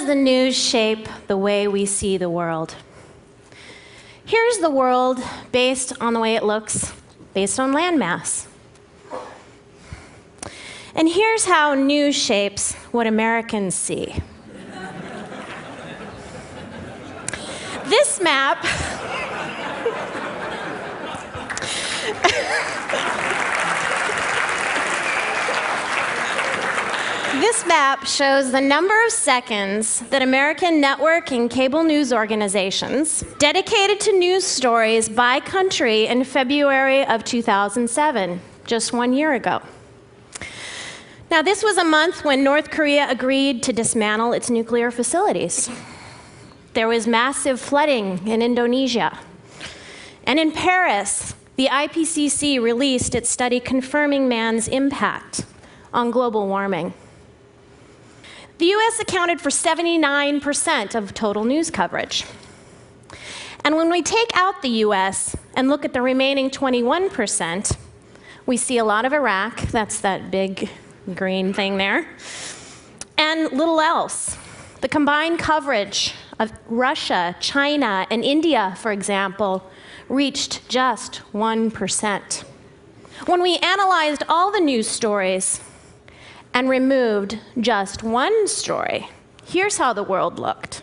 does the news shape the way we see the world? Here's the world based on the way it looks, based on landmass. And here's how news shapes what Americans see. This map This map shows the number of seconds that American network and cable news organizations dedicated to news stories by country in February of 2007, just 1 year ago. Now, this was a month when North Korea agreed to dismantle its nuclear facilities. There was massive flooding in Indonesia. And in Paris, the IPCC released its study confirming man's impact on global warming. The US accounted for 79% of total news coverage. And when we take out the US and look at the remaining 21%, we see a lot of Iraq, that's that big green thing there, and little else. The combined coverage of Russia, China, and India, for example, reached just 1%. When we analyzed all the news stories and removed just one story, here's how the world looked.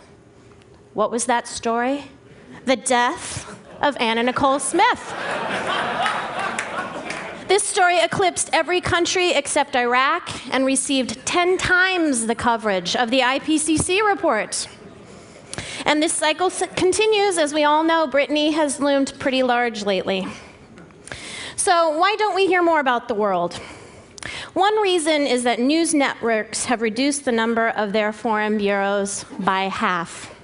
What was that story? The death of Anna Nicole Smith. This story eclipsed every country except Iraq and received 10 times the coverage of the IPCC report. And this cycle continues. As we all know, Brittany has loomed pretty large lately. So why don't we hear more about the world? One reason is that news networks have reduced the number of their foreign bureaus by half.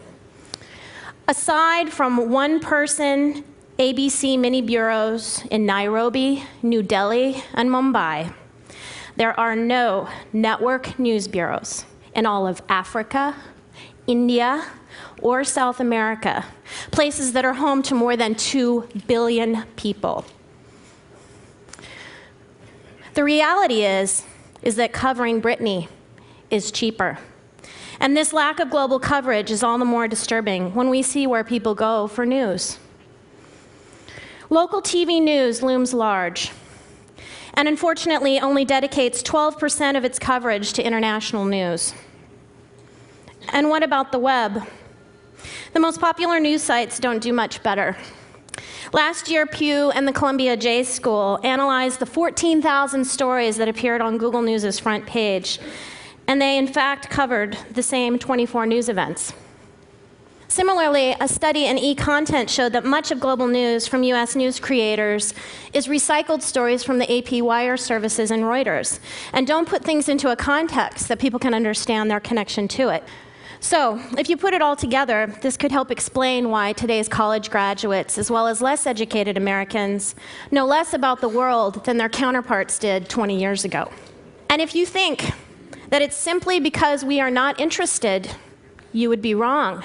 Aside from one-person ABC mini bureaus in Nairobi, New Delhi, and Mumbai, there are no network news bureaus in all of Africa, India, or South America, places that are home to more than 2 billion people. The reality is that covering Brittany is cheaper. And this lack of global coverage is all the more disturbing when we see where people go for news. Local TV news looms large, and unfortunately only dedicates 12% of its coverage to international news. And what about the web? The most popular news sites don't do much better. Last year, Pew and the Columbia J School analyzed the 14,000 stories that appeared on Google News' front page, and they in fact covered the same 24 news events. Similarly, a study in e-content showed that much of global news from US news creators is recycled stories from the AP wire services and Reuters, and don't put things into a context that people can understand their connection to it. So, if you put it all together, this could help explain why today's college graduates, as well as less educated Americans, know less about the world than their counterparts did 20 years ago. And if you think that it's simply because we are not interested, you would be wrong.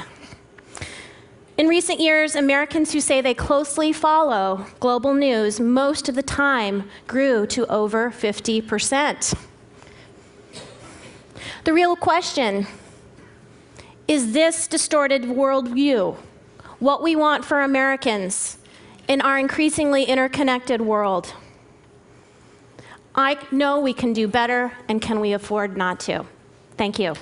In recent years, Americans who say they closely follow global news most of the time grew to over 50%. The real question is this distorted worldview what we want for Americans in our increasingly interconnected world? I know we can do better, and can we afford not to? Thank you.